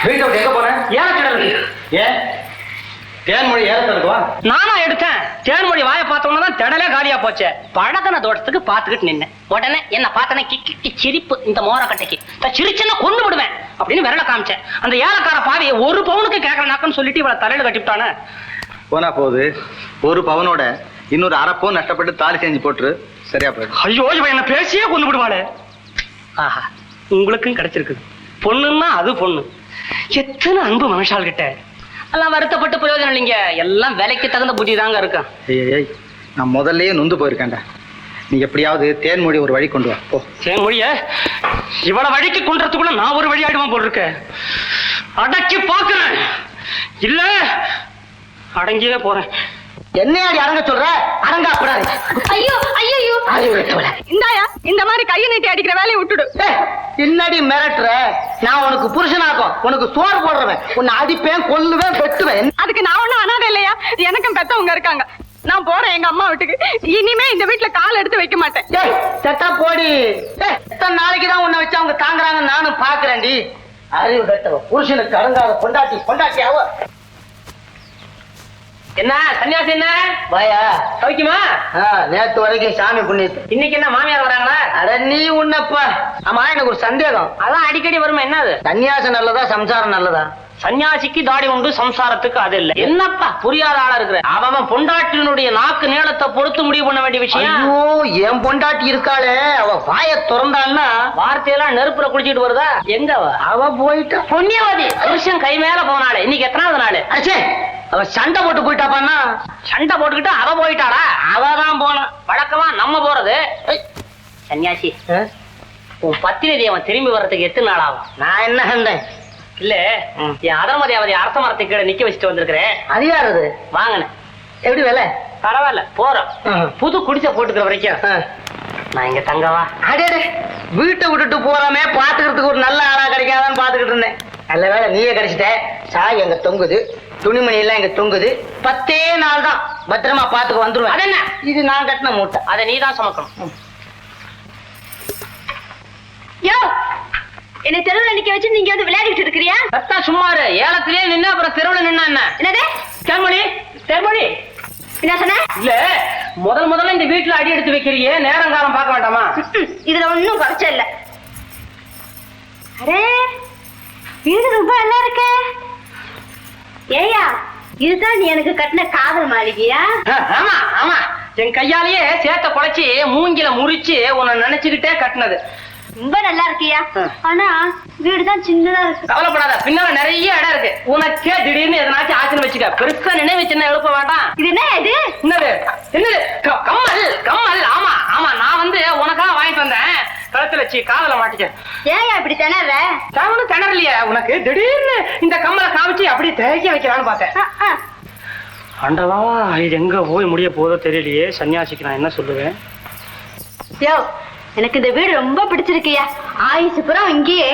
வீட்டை விட்டு எங்க போறேன்? ஏலக்கிடலுக்கு. ஏன் தேன்மொழி ஏலத்திருக்குவா? நானா எடுத்தேன். தேன்மொழி வாயை பார்த்தோம்னா தான் திடலே காலியா போச்சு. பழக்கன தோட்டத்துக்கு பாத்துக்கிட்டு நின்னேன். உடனே என்ன பார்த்தனே கிக்கி சிரிப்பு இந்த மோரக்கட்டைக்கு. சிரிச்சேன்னா கொண்டு விடுவேன் அப்படின்னு விரல காமிச்சேன். அந்த ஏலக்கார பாவி ஒரு பவுனுக்கு கேட்கறானாக்குன்னு சொல்லிட்டு இவளை தலையில கட்டிவிட்டானே. போனா போகுது, ஒரு பவனோட இன்னொரு அரை பவுன் நஷ்டப்பட்டு தாலி செஞ்சு போட்டுரு, சரியா போயிடும். ஐயோ இவன் என்ன பேசியே கொண்டு விடுவாளே. ஆஹா, உங்களுக்கும் கிடைச்சிருக்குது. பொண்ணுன்னா அது பொண்ணு. எத்தனை அன்பு மனுஷால் கிட்ட. எல்லாம் வருத்தப்பட்டு பிரயோஜனம் இல்லைங்க. எல்லாம் விலைக்கு தகுந்த புத்தி தாங்க இருக்கும். ஏய், நான் முதல்லயே நொந்து போயிருக்கேன்டா. நீ எப்படியாவது தேன்மொழி ஒரு வழி கொண்டு வா போ. தேன்மொழிய இவளை வழிக்கு கொண்டுறதுக்குள்ள நான் ஒரு வழி ஆயிடுவான் போல் இருக்கேன். அடக்கி பாக்குறேன். இல்ல அடங்கியே போறேன். என்னையாடி அடங்க சொல்ற? அடங்க கூடாது. ஐயோ ஐயோ இந்தாயா, இந்த மாதிரி கையை நீட்டி அடிக்கிற வேலையை விட்டுடு. என்னடி மிரட்டுற? நான் உனக்கு புருஷனாக்கும், உனக்கு சோறு போடுறவன். உன்னை அடிப்பேன், கொல்லுவேன், வெட்டுவேன். அதுக்கு நான் ஒண்ணும் அனாதை இல்லையா? எனக்கும் பெத்தவங்க இருக்காங்க. நான் போறேன் எங்க அம்மா வீட்டுக்கு. இனிமே இந்த வீட்டுல கால் எடுத்து வைக்க மாட்டேன். செத்தா போடி. எத்தனை நாளைக்குதான் உன்னை வச்சு அவங்க தாங்குறாங்க நானும் பாக்குறேன்டி. அறிவு கட்டவ புருஷனுக்கு அடங்காத பொண்டாட்டி ஆவ. என்ன சன்னியாசி என்ன வாயா சௌக்கியமா? நேத்து வரைக்கும் சாமி புண்ணியத்து. இன்னைக்கு என்ன மாமியார் வராங்களா? அட நீ உன்னப்பா. ஆமா, எனக்கு ஒரு சந்தேகம். அதான் அடிக்கடி வருமா என்னது? சன்னியாசம் நல்லதா சம்சாரம் நல்லதா? சன்னியாசிக்கு தாடி உண்டு, சம்சாரத்துக்கு அது இல்ல. என்னப்பா புரியாத ஆளா இருக்கிற? அவன் பொண்டாட்டினுடைய நாக்கு நீளத்தை பொறுத்து முடிவு பண்ண வேண்டிய விஷயம். ஐயோ, என் பொண்டாட்டி இருக்காளே, அவ வாய திறந்தான்னா வார்த்தையெல்லாம் நெருப்புல குளிச்சிட்டு வருதா? எங்க அவ போயிட்டா. புண்ணியவாதி. புருஷன் கை மேல போனாலே. இன்னைக்கு எத்தனாவது நாள்? அச்சே, அவ சண்டை போட்டு போயிட்டாப்பான்னா. சண்டை போட்டுக்கிட்டு அவ போயிட்டாளா? அவதான் போன. வழக்கமா நம்ம போறது. சன்னியாசி, உன் பத்தினி அவன் திரும்பி வர்றதுக்கு எத்தனை நாள் ஆகும்? நான் என்ன கண்டேன்? இல்ல, என் அதர்மதியாவதி அரச மரத்தை கீழே நிக்க வச்சுட்டு வந்திருக்கிறேன். அது யாரு? வாங்கினேன். எப்படி வேலை? பரவாயில்ல, போறோம். புது குடிசை போட்டுக்கிற வரைக்கும் நான் இங்க தங்கவா? அடே, வீட்டை விட்டுட்டு போறாமே, பாத்துக்கிறதுக்கு ஒரு நல்ல ஆளா கிடைக்காதான்னு பாத்துக்கிட்டு இருந்தேன். நல்ல வேலை நீயே கிடைச்சிட்ட. சாய் எங்க தொங்குது, துணிமணி எல்லாம் எங்க தொங்குது. 10 நாள் தான், பத்திரமா பாத்துக்க வந்துருவேன். அது என்ன? இது நான் கட்டின மூட்டை, அதை நீதான் சுமக்கணும். யோ, என்னை தெருவுல நிக்க வச்சு நீங்க வந்து விளையாடிட்டு இருக்கிறியா? சத்தா சும்மாரு. ஏலத்திலேயே நின்று அப்புறம் தெருவுல நின்னா என்ன? என்னது? தேன்மொழி, தேன்மொழி, என்ன சொன்ன? இல்ல, முதல்ல இந்த வீட்டுல அடி எடுத்து வைக்கிறியே, நேரம் காலம் பார்க்க வேண்டாமா? இதுல ஒண்ணும் குறைச்ச இல்ல. அரே, வீடு ரொம்ப நல்லா இருக்கு. ஏயா, இதுதான் நீ எனக்கு கட்டின காதல் மாளிகையா? ஆமா ஆமா, என் கையாலேயே சேத்த குழைச்சி மூங்கில முறிச்சு உன்னை நினைச்சுக்கிட்டே கட்டினது. ரொம்ப நல்லா இருக்கியா? ஆனா வீடுதான் சின்னதா இருக்கு. கவலைப்படாத, பின்னால நிறைய இடம் இருக்கு. உனக்கே திடீர்னு எதனாச்சும் ஆச்சுன்னு வச்சுக்க, பெருசா நினைவு சின்ன எழுப்ப வேண்டாம். இது என்ன? இது என்னது? என்னது? கம்மல். கம்மல். ஆமா ஆமா, நான் வந்து உனக்காக வாங்கிட்டு வந்தேன். கழுத்துல வச்சு காதல மாட்டிக்க. ஏயா இப்படி திணற? தாவணும் திணறலையா உனக்கு? திடீர்னு இந்த கம்மலை காமிச்சு அப்படியே தேய்க்க வைக்கலான்னு பார்த்தேன். ஆண்டவா, இது எங்க போய் முடிய போதோ தெரியலையே. சன்னியாசிக்கு நான் என்ன சொல்லுவேன்? யோ, எனக்கு இந்த வீடு ரொம்ப பிடிச்சிருக்கியா. ஆயுசு புறம் இங்கேயே.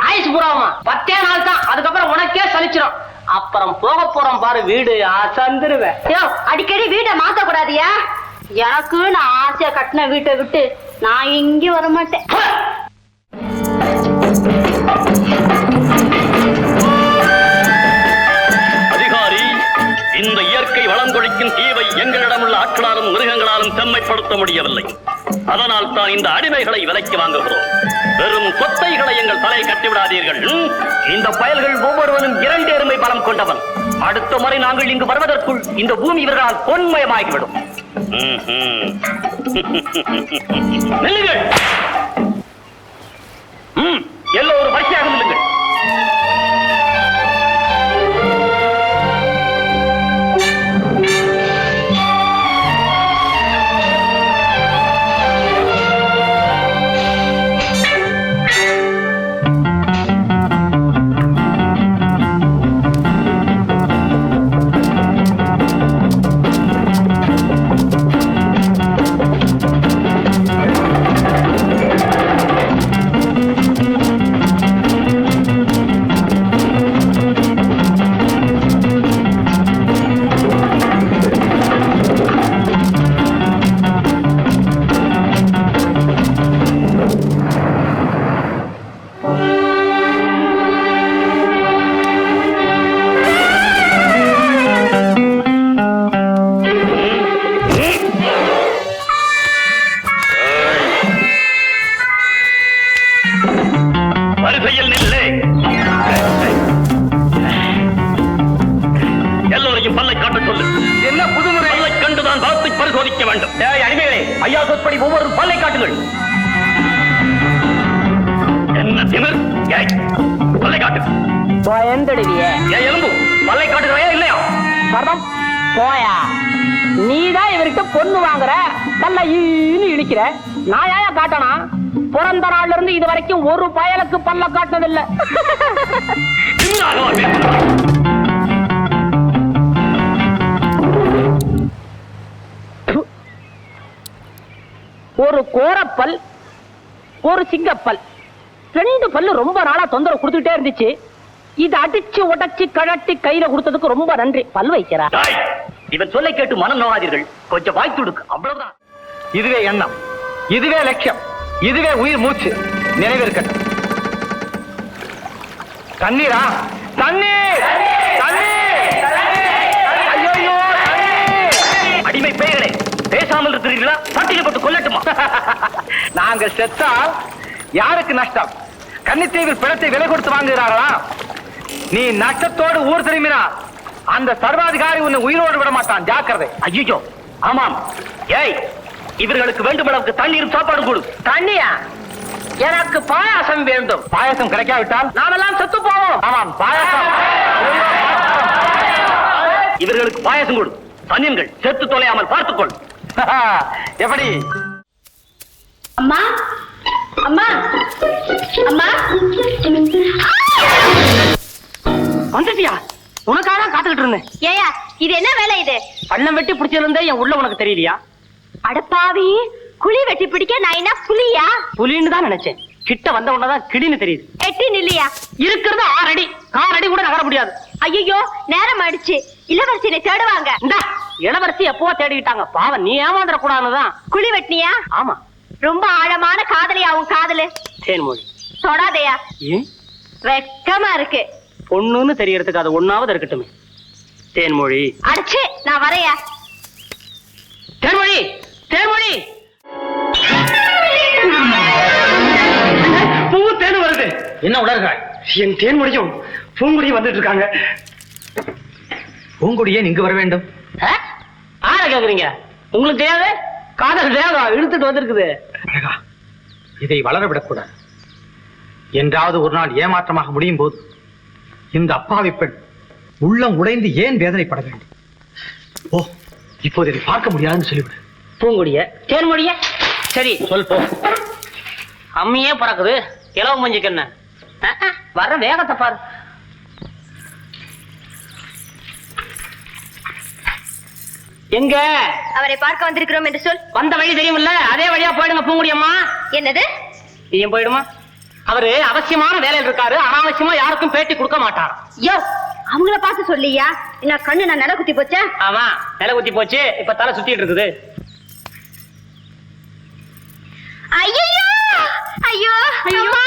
ஆயுசு புறாமா? 10 நாள் தான், அதுக்கப்புறம் உனக்கே சலிச்சிடும். அப்புறம் போக போறோம் பாரு, வீடு அசந்துருவேன். யோ, அடிக்கடி வீட்டை மாத்த கூடாதியா? எனக்கு நான் ஆசையா கட்டின வீட்டை விட்டு நான் இங்கே வர மாட்டேன். அதிகாரி, இந்த இயற்கை வளங்கொழிக்கும் தீவை எங்களிடமுள்ள ஆட்களாலும் மிருகங்களாலும் செம்மைப்படுத்த முடியவில்லை. அதனால் தான் இந்த அடிமைகளை விலைக்கு வாங்குகிறோம். வெறும் சொத்தைகளை எங்கள் தலை கட்டிவிடாதீர்கள். இந்த பயல்கள் ஒவ்வொருவனும் 2 எருமை பலம் கொண்டவன். அடுத்த முறை நாங்கள் இங்கு வருவதற்குள் இந்த பூமி இவர்களால் பொன்மயமாகிவிடும். நில்லுங்கள். எல்லோரும் வரிசையாக நில்லுங்கள். காட்டுங்கள். என்ன திமிர்? ஏய், பல்லை காட்டு. பயந்துடுவியே. ஏன் எலும்பு பல்லை காட்டுகிறாயா இல்லையா? பரதம் போயா. நீதான் இவர்கிட்ட பொண்ணு வாங்குற, பல்ல ஈன்னு இழிக்கிற. நான் ஏன் காட்டனா? பிறந்த நாள்ல இருந்து இது வரைக்கும் ஒரு பயலுக்கு பல்ல காட்டினதில்லை. திமிராகவா பேசுகிறாய்? ஒரு கோரப்பல், ஒரு சிங்கப்பல், 2 பல்லு ரொம்ப நாளா தொந்தரவு கொடுத்துட்டே இருந்துச்சு. இது அடிச்சு உடைச்சு கழட்டி கையில கொடுத்ததுக்கு ரொம்ப நன்றி. பல் வைக்கிறா. டேய், இவன் சொல்லை கேட்டு மனம் நோகாதீர்கள். கொஞ்சம் வாய்த்து கொடுக்கு, அவ்வளவுதான். இதுவே எண்ணம், இதுவே லட்சியம், இதுவே உயிர் மூச்சு. நினைவிருக்கட்டும். தண்ணீரா? தண்ணீர்! தண்ணீர்! ஐயையோ, தண்ணீர்! அடிமை பெயர்களே, பேசாமல் இருக்கிறீர்களா? பட்டியல் போட்டு கொல்லட்டுமா? நாங்கள் செத்தால் யாருக்கு நஷ்டம்? கன்னித்தீவில் பிணத்தை விலை கொடுத்து வாங்குகிறார்களா? நீ நஷ்டத்தோடு ஊர் திரும்பினார் அந்த சர்வாதிகாரி உன்னை உயிரோடு விட மாட்டான். ஜாக்கிரதை. ஐயோ, ஆமாம். ஏய், இவர்களுக்கு வேண்டும் அளவுக்கு தண்ணீரும் சாப்பாடு கொடு. தண்ணியா? எனக்கு பாயாசம் வேண்டும். பாயசம் கிடைக்காவிட்டால் நாமெல்லாம் செத்து போவோம். ஆமாம், பாயசம். இவர்களுக்கு பாயசம் கொடு. தண்ணீர்கள் செத்து தொலையாமல் பார்த்துக்கொள். எப்படி? அம்மா அம்மா அம்மா வந்துட்டியா? உனக்காக காத்துக்கிட்டு இருந்தேன். ஏயா இது என்ன வேலை இது? பள்ளம் வெட்டி பிடிச்சிருந்தே என் உள்ள உனக்கு தெரியலையா? அடப்பாவி, குழி வெட்டி பிடிக்க நான் என்ன புலியா? புலின்னு தான் நினைச்சேன். கிட்ட வந்த உடனேதான் கிடின்னு தெரியுது. எட்டி நில்லையா? இருக்கிறது 6 அடி, 4 அடி கூட நகர முடியாது. ஐயோ, நேரம் ஆயிடுச்சு. இளவரசினை தேடுவாங்க. இந்தா, இளவரசி எப்போ தேடிக்கிட்டாங்க. பாவம், நீ ஏமாந்துட கூடாதுதான். குழி வெட்டினியா? ஆமா. ரொம்ப ஆழமான காதலியா உன் காதலு? தேன்மொழி. தொடாதையா, ஏன்? வெக்கமா இருக்கு. பொண்ணுன்னு தெரியறதுக்கு அது ஒண்ணாவது இருக்கட்டுமே. தேன்மொழி. அடிச்சு நான் வரையா. தேன்மொழி, தேன்மொழி. பூ தேன் வருது. என்ன உணர்கிறாய்? என் தேன்மொழியும் பூங்குடியும் வந்துட்டு இருக்காங்க. பூங்குடியே இங்கு வர வேண்டும். ஆர கேக்குறீங்க? உங்களுக்கு தெரியாது? காதல் வேகம் இழுத்துட்டு வந்திருக்குது. அழகா, இதை வளரவிடக்கூடாது. என்றாவது ஒரு நாள் ஏமாற்றமாக முடியும் போது இந்த அப்பாவி பெண் உள்ளம் உடைந்து ஏன் வேதனைப்பட வேண்டும்? ஓ, இப்போது இதை பார்க்க முடியாதுன்னு சொல்லிவிடு. பூங்குடிய, தேன்மொழிய. சரி சொல் போ. அம்மியே பறக்குது, இலவ மஞ்சுக்கு என்ன? வர்ற வேகத்தை பாரு. எங்க அவரை பார்க்க வந்திருக்கிறோம் என்று சொல். வந்த வழி தெரியுமில்ல, அதே வழியா போயிடுங்க பூங்குடி அம்மா. என்னது? நீயும் போயிடுமா? அவரு அவசியமான வேலையில் இருக்காரு, அனாவசியமா யாருக்கும் பேட்டி கொடுக்க மாட்டார். யோ, அவங்கள பார்த்து சொல்லியா? என்ன கண்ணு நான் நட குத்தி போச்சா? ஆமா, நில குத்தி போச்சு. இப்ப தலை சுத்திட்டு இருக்குது. ஐயோ ஐயோ அம்மா,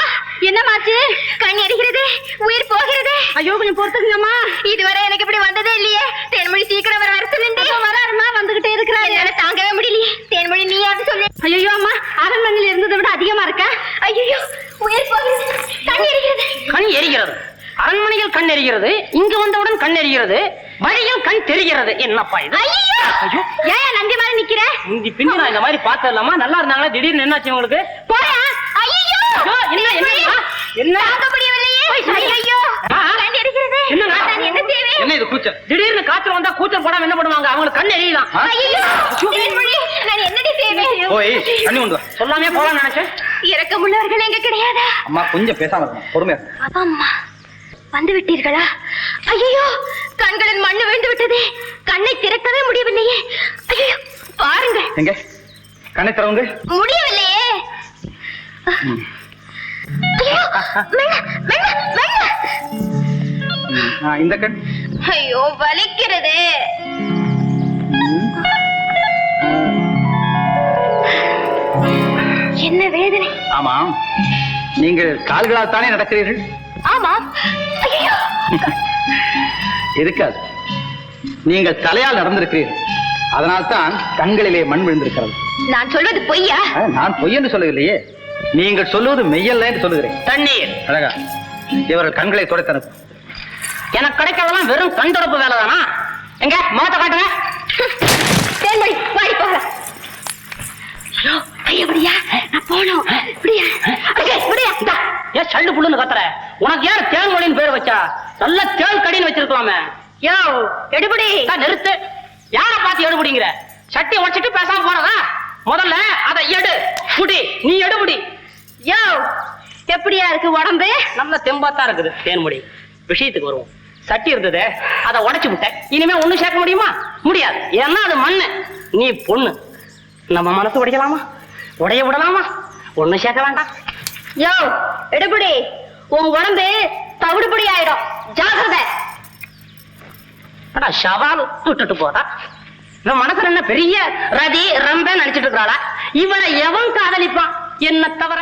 என்னமாச்சு? கண் எரிகிறது, உயிர் போகிறது. ஐயோ, கொஞ்சம் பொறுத்துக்குங்கம்மா. இதுவரை எனக்கு இப்படி வந்ததே இல்லையே. தேன்மொழி சீக்கிரம் வர சொல்லுங்க. வராருமா, வந்துகிட்டே இருக்கிறார். என்னால தாங்கவே முடியலையே. தேன்மொழி நீ யாரு சொல்லு. ஐயோ அம்மா, அரண்மனையில் இருந்ததை விட அதிகமா இருக்கா? ஐயோ, உயிர் போகிறது, கண் எரிகிறது. கண் எரிகிறது. அரண்மனையில் கண் எரிகிறது, இங்கு வந்தவுடன் கண் எரிகிறது, வழியில் கண் தெரிகிறது. என்னப்பா இது? ஐயோ, ஏன் நந்தி மாதிரி நிக்கிற? முந்தி பிந்தி நான் இந்த மாதிரி பார்த்ததில்லாமா? நல்லா இருந்தாங்களா? திடீர்னு என்னாச்சு உங்களுக்கு? போயா? ஐயோ, என்ன என்ன என்ன தாங்க முடியவில்லையே. ஐயோ, கண் எரிகிறது. என்னங்க? நான் என்ன செய்வேன்? என்ன இது கூச்சல்? திடீர்னு காய்ச்சல் வந்தா கூச்சல் போடாம என்ன பண்ணுவாங்க? அவங்களுக்கு கண் எரியலாம். ஐயோ, தேன்மொழி, நான் என்னடி செய்வேன்? ஓய், தண்ணி கொண்டு வா. சொல்லாமே போலாம் நினைச்சேன். இறக்கமுள்ளவர்கள் எங்க கிடையாதா? அம்மா, கொஞ்சம் பேசாம இருக்கணும், பொறுமையா இரு. அம்மா, வந்து விட்டீர்களா? ஐயோ, கண்களில் மண்ணு விழுந்து விட்டதே. கண்ணை திறக்கவே முடியவில்லையே. ஐயோ, பாருங்க. எங்க கண்ணை திறவுங்க. முடியவில்லையே. ஐயோ, மெல்ல, மெல்ல, மெல்ல. இந்த கண். ஐயோ, வலிக்கிறது. என்ன வேதனை. ஆமாம், நீங்கள் கால்களால் தானே நடக்கிறீர்கள்? ஆமாம். ஐயோ, இருக்காது, நீங்கள் தலையால் நடந்திருக்கிறீர்கள். அதனால்தான் கண்களிலே மண் விழுந்திருக்கிறது. நான் சொல்வது பொய்யா? நான் பொய் என்று சொல்லவில்லையே, நீங்கள் சொல்லுவது மெய்யல்ல என்று சொல்லுகிறேன். தண்ணீர். அழகா, இவர்கள் கண்களை துடைத்தனுப்பு. எனக்கு கிடைக்கிறதெல்லாம் வெறும் கண் தொடப்பு வேலைதானா? எங்க முகத்தை காட்டுங்க. தேன்மொழி, வாடி போகலாம். ஐயோ, எப்படியா நான் போனோம் இப்படியா இப்படியா ஏன் சல்லு புள்ளுன்னு கத்துற? உனக்கு யார் தேன்மொழின்னு பேர் வச்சா? நல்ல தேன் கடின்னு வச்சிருக்கலாமே. யோ எடுபடி நிறுத்து. யார பார்த்து எடுபடிங்கிற? சட்டி உடைச்சிட்டு பேசாம போறதா? முதல்ல அதை எடு புடி. நீ எடுபடி. யோ எப்படியா இருக்கு உடம்பு? நல்ல தெம்பாத்தான் இருக்குது. தேன்மொழி, விஷயத்துக்கு வருவோம். சட்டி இருந்தது, அதை உடைச்சு விட்டேன். இனிமே ஒண்ணும் சேர்க்க முடியுமா? முடியாது. ஏன்னா அது மண்ணு, நீ பொண்ணு. நம்ம மனசு உடைக்கலாமா? உடைய விடலாமா? ஒண்ணும் சேர்க்க வேண்டாம். யோ எடுபடி, உன் உடம்பு தவிடுபடி ஆயிடும், ஜாகிரதை. அடா சவால் விட்டுட்டு போறா. இவன் மனசுல என்ன பெரிய ரதி ரம்பே நடிச்சிட்டு இருக்கிறாளா? இவரை எவன் காதலிப்பான் என்ன தவிர?